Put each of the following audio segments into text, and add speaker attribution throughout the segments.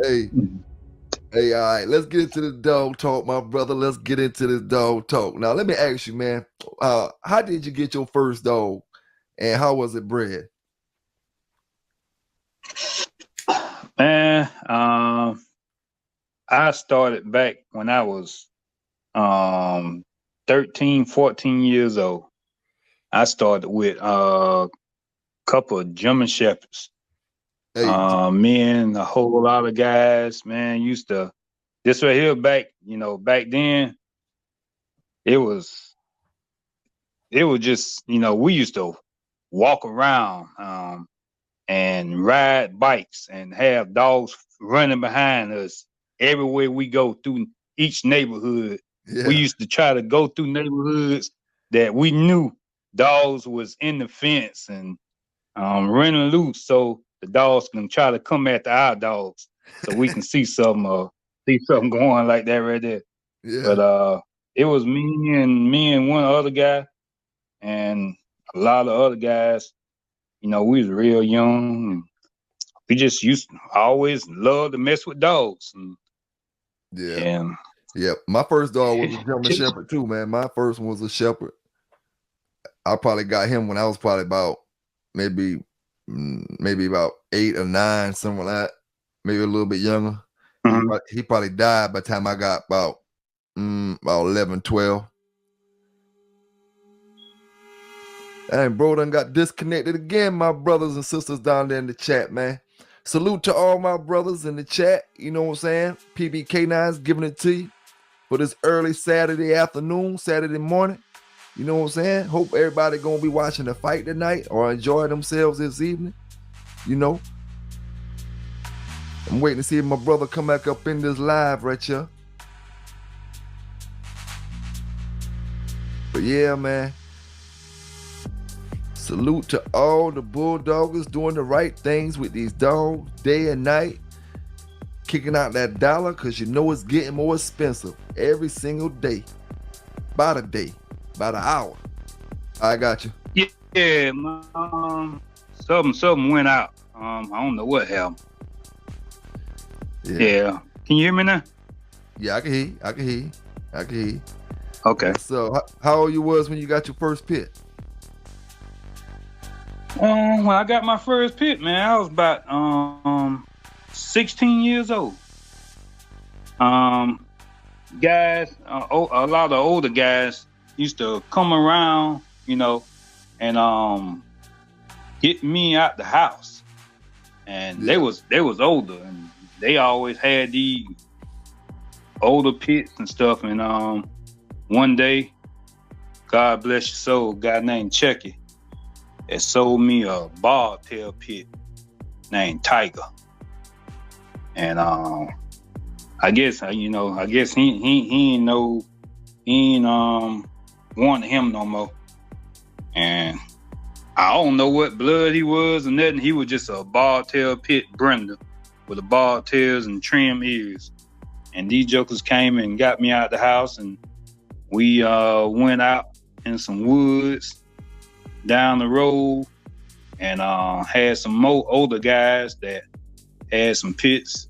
Speaker 1: Hey, hey, all right. Let's get into this dog talk, my brother. Let's get into this dog talk. Now, let me ask you, man. How did you get your first dog, and how was it bred?
Speaker 2: Man, I started back when I was um 13, 14 years old. I started with a couple of German shepherds.
Speaker 1: Hey,
Speaker 2: Me and a whole lot of guys, man, used to this right here back, back then it was it was just, we used to walk around and ride bikes and have dogs running behind us everywhere we go through each neighborhood. We
Speaker 1: yeah,
Speaker 2: used to try to go through neighborhoods that we knew dogs was in the fence and running loose, so the dogs can try to come after our dogs, so we can see something going like that right there.
Speaker 1: yeah.
Speaker 2: But it was me and one other guy and a lot of other guys. We was real young. And we just used to always love to mess with dogs.
Speaker 1: Yeah.
Speaker 2: And
Speaker 1: Yeah. My first dog was a German Shepherd too, man. My first one was a Shepherd. I probably got him when I was probably about maybe maybe about 8 or 9, something like that. Maybe a little bit younger.
Speaker 2: Mhm.
Speaker 1: He probably died by the time I got about 11, 12. And bro done got disconnected again, my brothers and sisters down there in the chat, man. Salute to all my brothers in the chat. You know what I'm saying? PBK9s giving it to you for this early Saturday afternoon, Saturday morning. You know what I'm saying? Hope everybody gonna be watching the fight tonight or enjoy themselves this evening. You know, I'm waiting to see if my brother come back up in this live right here. But yeah, man. Salute to all the bulldoggers doing the right things with these dogs day and night. Kicking out that dollar because you know it's getting more expensive every single day. By the day, by the hour. I got you.
Speaker 2: yeah, something went out. I don't know what happened.
Speaker 1: Yeah.
Speaker 2: Yeah. Can you hear me now?
Speaker 1: Yeah, I can hear you. I can hear you. I can hear you.
Speaker 2: Okay.
Speaker 1: So, how old you was when you got your first pit?
Speaker 2: When I got my first pit, man, I was about 16 years old. Um, Guys, a lot of older guys used to come around, and get me out the house. And
Speaker 1: Yeah.
Speaker 2: they was older, and they always had these older pits and stuff. And one day, God bless your soul, a guy named Chucky that sold me a bobtail pit named Tiger. And I guess he ain't know, he ain't want him no more. And I don't know what blood he was or nothing. He was just a bobtail pit Brenda with the bobtails and trim ears. And these jokers came and got me out the house, and we went out in some woods down the road and had some more older guys that had some pits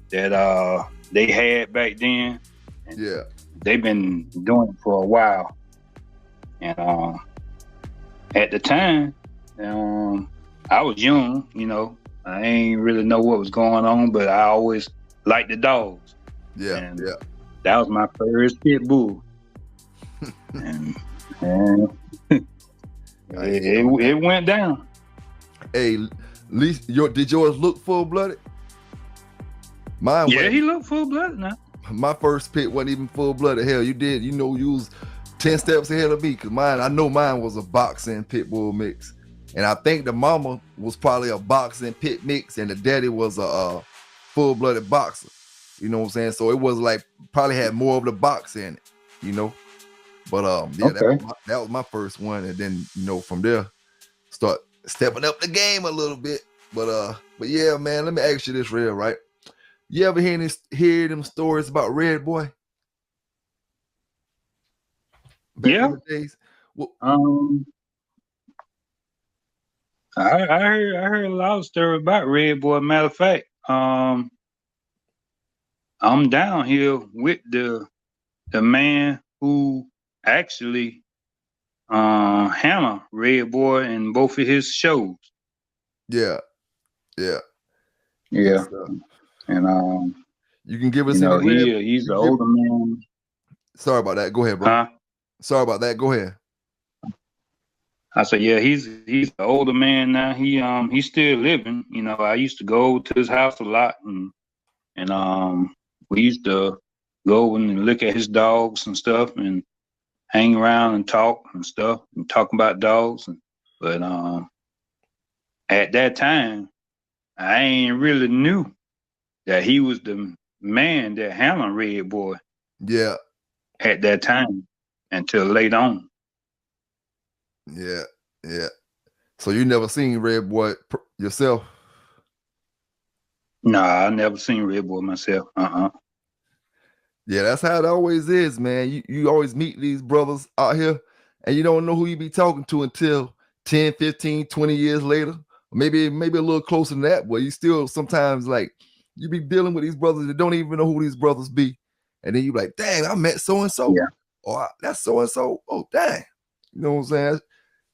Speaker 2: that they had back then. And
Speaker 1: Yeah.
Speaker 2: they've been doing it for a while. And at the time, I was young, I ain't really know what was going on, but I always liked the dogs.
Speaker 1: Yeah.
Speaker 2: And
Speaker 1: Yeah.
Speaker 2: that was my first pit bull. and it went down.
Speaker 1: Hey, least did yours look full blooded? Mine
Speaker 2: Yeah,
Speaker 1: wasn't.
Speaker 2: he looked full blooded now.
Speaker 1: My first pit wasn't even full blooded. Hell, you did. You was 10 steps ahead of me because I know mine was a boxing pit bull mix. And I think the mama was probably a boxing pit mix and the daddy was a full blooded boxer. You know what I'm saying? So it was like probably had more of the box in it. But yeah,
Speaker 2: Okay.
Speaker 1: that was my first one. And then, from there, start stepping up the game a little bit. But yeah, man, let me ask you this real, right? You ever hear them stories about Red Boy back in
Speaker 2: Yeah.
Speaker 1: the days? Well,
Speaker 2: Um, I heard a lot of stories about Red Boy. Matter of fact, I'm down here with the man who actually Hannah Red Boy in both of his shows.
Speaker 1: Yeah. Yeah.
Speaker 2: Yeah.
Speaker 1: Yes, sir.
Speaker 2: And
Speaker 1: you can give us any
Speaker 2: he's the older man.
Speaker 1: Sorry about that. Go ahead, bro.
Speaker 2: Huh?
Speaker 1: Sorry about that. Go ahead.
Speaker 2: I said, yeah, he's the older man now. He's still living. You know, I used to go to his house a lot, and we used to go and look at his dogs and stuff, and hang around and talk and stuff, and talk about dogs. But at that time, I ain't really knew that he was the man that Hannah Red Boy.
Speaker 1: Yeah.
Speaker 2: At that time, until later on.
Speaker 1: Yeah. Yeah. So you never seen Red Boy yourself?
Speaker 2: Nah, I never seen Red Boy myself.
Speaker 1: Yeah, that's how it always is, man. You always meet these brothers out here and you don't know who you be talking to until 10, 15, 20 years later. Maybe a little closer than that, but you still sometimes like you be dealing with these brothers that don't even know who these brothers be. And then you like, dang, I met so-and-so.
Speaker 2: Yeah.
Speaker 1: Or that's so-and-so. Oh, dang. You know what I'm saying?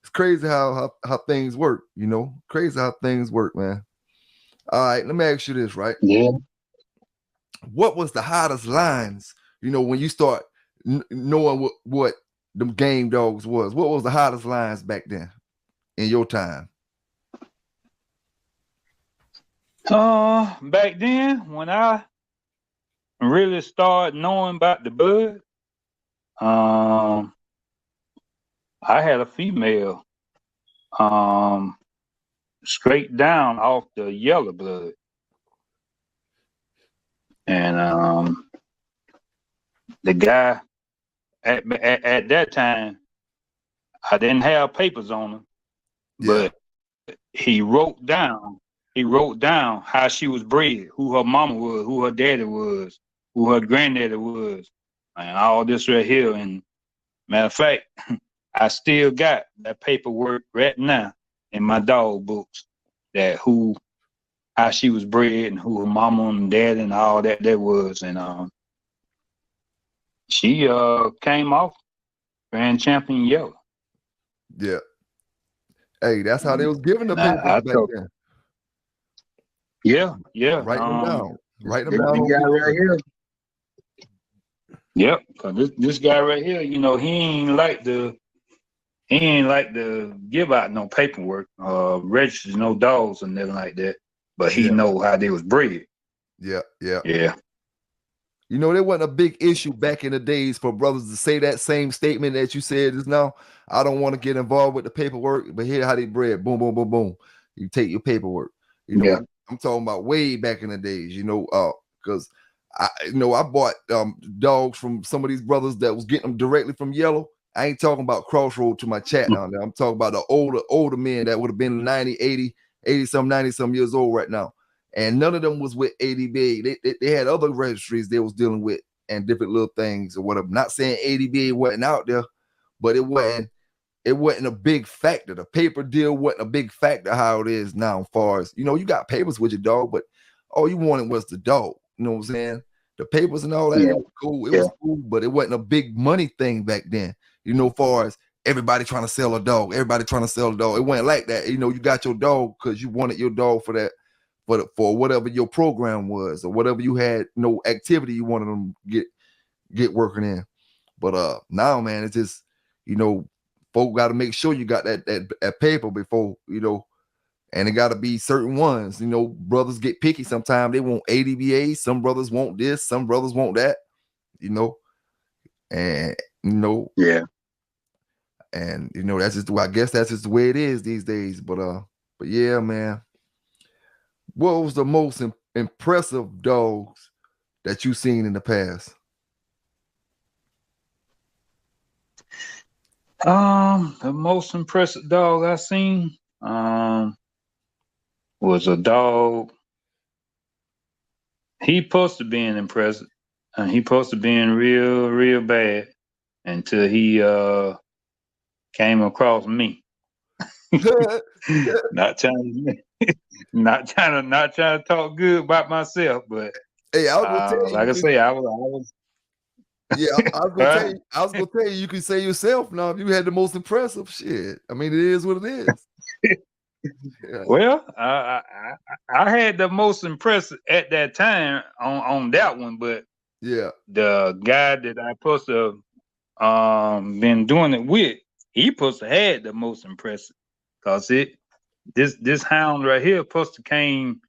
Speaker 1: It's crazy how things work, you know? Crazy how things work, man. All right, let me ask you this, right?
Speaker 2: Yeah.
Speaker 1: What was the hottest lines, you know, when you start knowing what them game dogs was? What was the hottest lines back then in your time?
Speaker 2: Back then, when I really started knowing about the blood, I had a female straight down off the yellow blood. And the guy at that time, I didn't have papers on him, but he wrote down how she was bred, who her mama was, who her daddy was, who her granddaddy was, and all this right here. And matter of fact, I still got that paperwork right now in my dog books that how she was bred and who her mama and dad and all that was. And she came off grand champion yellow.
Speaker 1: Yeah. Hey, that's how they was giving the papers back then.
Speaker 2: Yeah.
Speaker 1: Write them down. Write them
Speaker 2: This
Speaker 1: down.
Speaker 2: guy right here. Yep. Cause this guy right here, you know, he ain't like to give out no paperwork, register no dogs or nothing like that. But he know how they was bred.
Speaker 1: Yeah. You know, there wasn't a big issue back in the days for brothers to say that same statement that you said just now. I don't want to get involved with the paperwork, but here how they bred. Boom, boom, boom, boom. You take your paperwork. You know, I'm talking about way back in the days, you know, because I bought dogs from some of these brothers that was getting them directly from Yellow. I ain't talking about Crossroad to my chat down there. I'm talking about the older men that would have been 90, 80 some, 90 some years old right now. And none of them was with ADBA. They had other registries they was dealing with and different little things or whatever. Not saying ADBA wasn't out there, but it wasn't a big factor. The paper deal wasn't a big factor how it is now as far as, you know, you got papers with your dog, but all you wanted was the dog. You know what I'm saying? The papers and all that, it was cool. It was cool, but it wasn't a big money thing back then. You know, as far as everybody trying to sell a dog, It wasn't like that. You know, you got your dog because you wanted your dog for that. For whatever your program was or whatever you had, no activity you wanted them to get working in. But now, man, it's just, you know, folk got to make sure you got that paper before, you know, and it got to be certain ones. You know, brothers get picky sometimes. They want ADBA. Some brothers want this. Some brothers want that. You know, and you know, and you know that's just. I guess that's just the way it is these days. But yeah, man. What was the most impressive dogs that you've seen in the past?
Speaker 2: The most impressive dog I seen was a dog. He supposed to be impressive, and he supposed to be real bad until he came across me. not trying to talk good about myself, but
Speaker 1: Hey, I was gonna tell
Speaker 2: Like
Speaker 1: you.
Speaker 2: I say, I was.
Speaker 1: Yeah, I was gonna tell you. I was gonna tell you. You can say yourself now. If you had the most impressive shit. I mean, it is what it is. Yeah.
Speaker 2: Well, I had the most impressive at that time on that one, but
Speaker 1: Yeah.
Speaker 2: the guy that I supposed to been doing it with, he supposed to had the most impressive, cause this hound right here supposed to came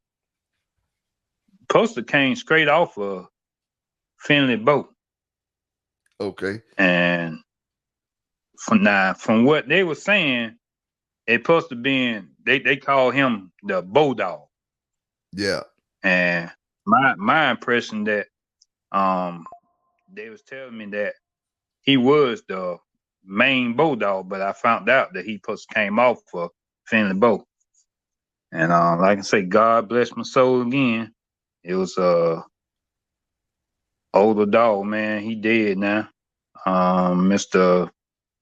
Speaker 2: straight off of Finley boat,
Speaker 1: Okay.
Speaker 2: and from what they were saying, it supposed to be they call him the bulldog,
Speaker 1: Yeah.
Speaker 2: and my impression that they was telling me that he was the main bulldog, but I found out that he supposed to came off for Finley boat. And like I say, God bless my soul again. It was older dog, man. He dead now. Mr.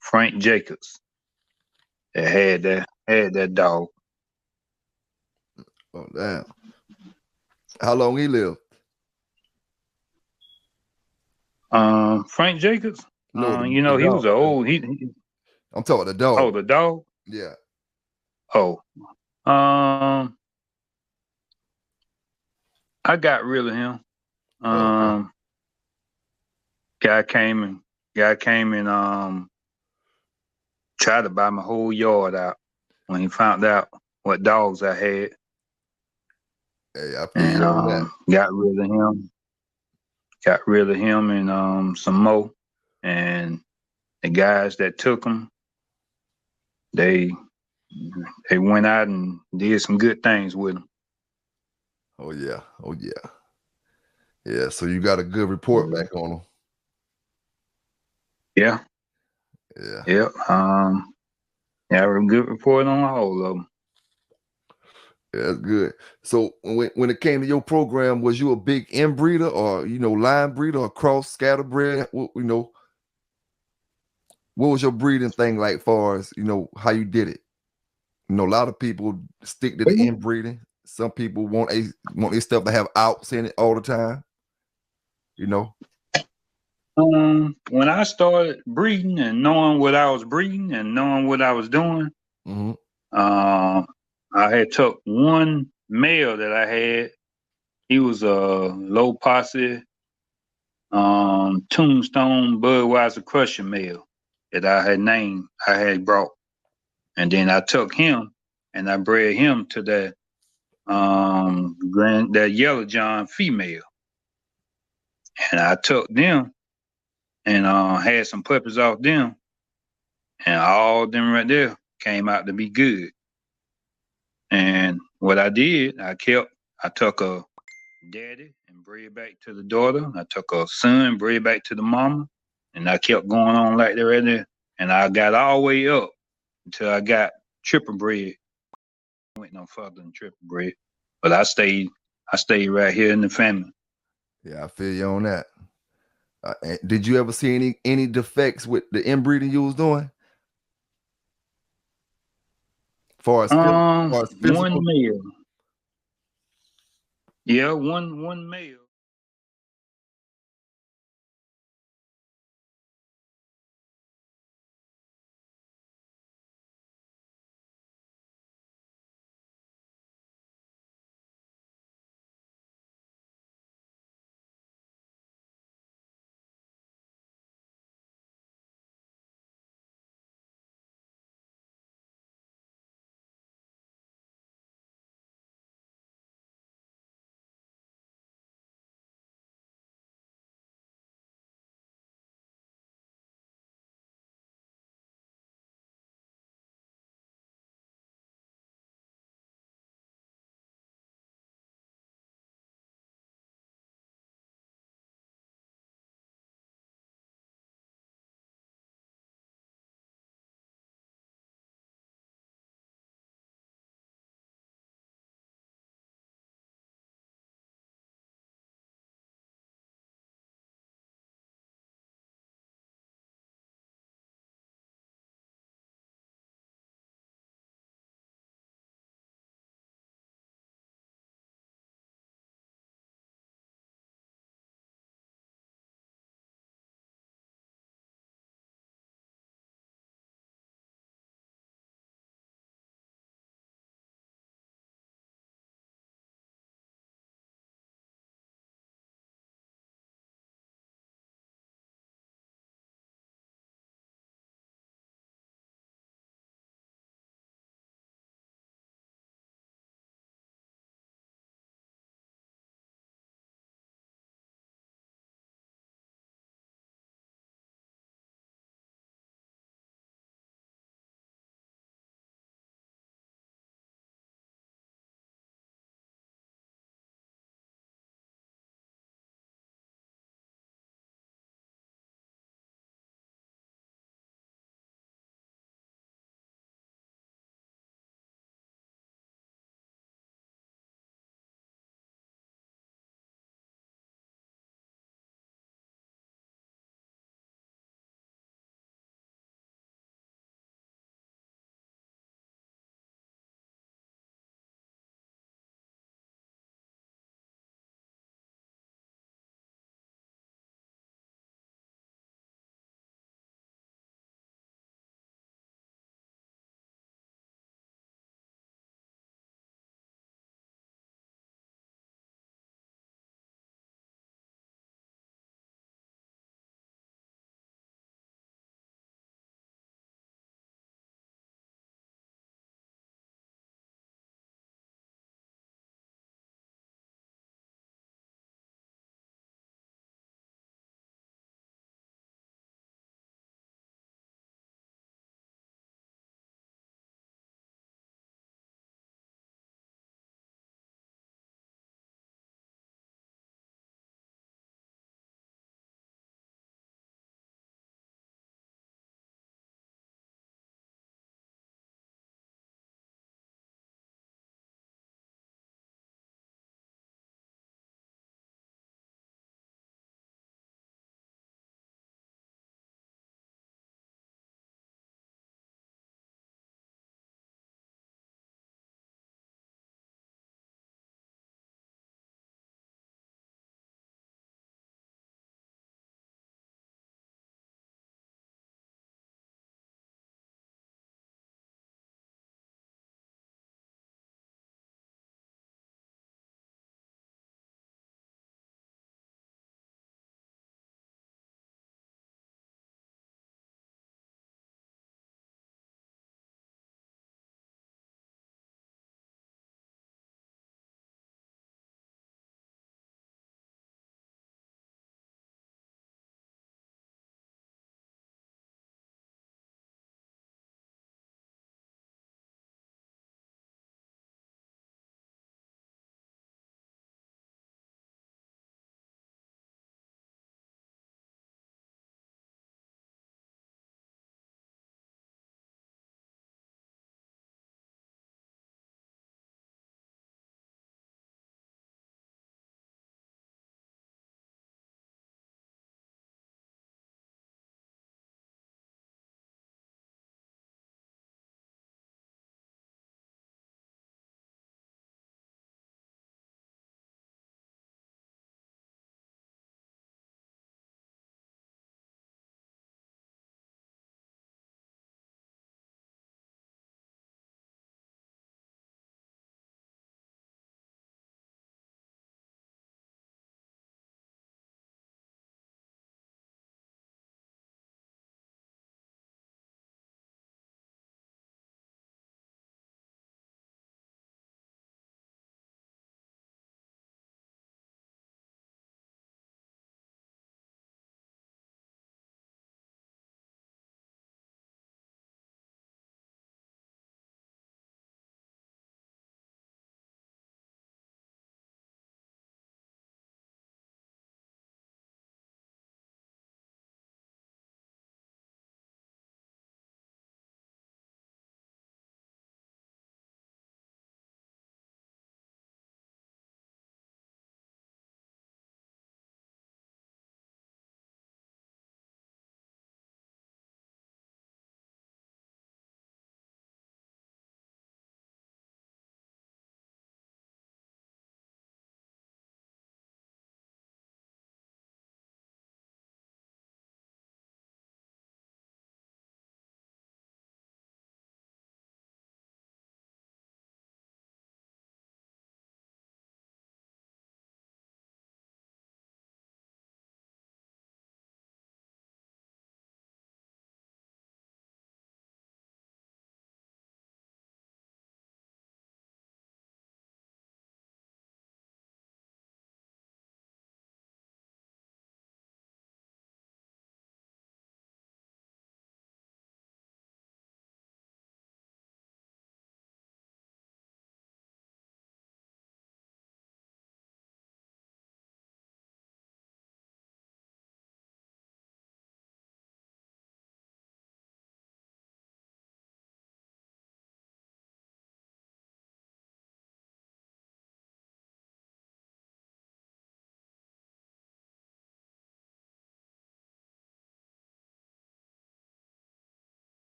Speaker 2: Frank Jacobs that had that dog.
Speaker 1: Oh damn. How long he lived?
Speaker 2: Frank Jacobs.
Speaker 1: No,
Speaker 2: You
Speaker 1: the
Speaker 2: know, he
Speaker 1: dog.
Speaker 2: was an old
Speaker 1: I'm talking about the dog.
Speaker 2: the dog.
Speaker 1: Yeah.
Speaker 2: Oh. I got rid of him.
Speaker 1: Okay.
Speaker 2: Guy came and tried to buy my whole yard out when he found out what dogs I had.
Speaker 1: Hey, I feel
Speaker 2: And
Speaker 1: you on that.
Speaker 2: got rid of him. Got rid of him and some more. And the guys that took him, they went out and did some good things with him.
Speaker 1: Oh yeah. Oh yeah. Yeah. So you got a good report back on him.
Speaker 2: Yeah.
Speaker 1: Yeah.
Speaker 2: Yeah. Yeah, a good report on all of them.
Speaker 1: Yeah, that's good. So when it came to your program, was you a big inbreeder or line breeder or cross scatter bred? What was your breeding thing like far as how you did it? A lot of people stick to the inbreeding. Some people want their stuff to have outs in it all the time.
Speaker 2: When I started breeding and knowing what I was breeding and knowing what I was doing,
Speaker 1: Mm-hmm.
Speaker 2: I had took one male that I had. He was a low posse, tombstone Budweiser Crusher male that I had brought. And then I took him and I bred him to that that Yellow John female. And I took them and had some puppies off them, and all of them right there came out to be good. And what I did, I took a daddy and bred back to the daughter. I took a son, bred back to the mama, and I kept going on like that right there. And I got all the way up until I got triple bred. I went no further than triple bred, but I stayed right here in the family.
Speaker 1: Yeah, I feel you on that. Did you ever see any defects with the inbreeding you was doing? Far as
Speaker 2: One
Speaker 1: physical?
Speaker 2: male. Yeah, one male.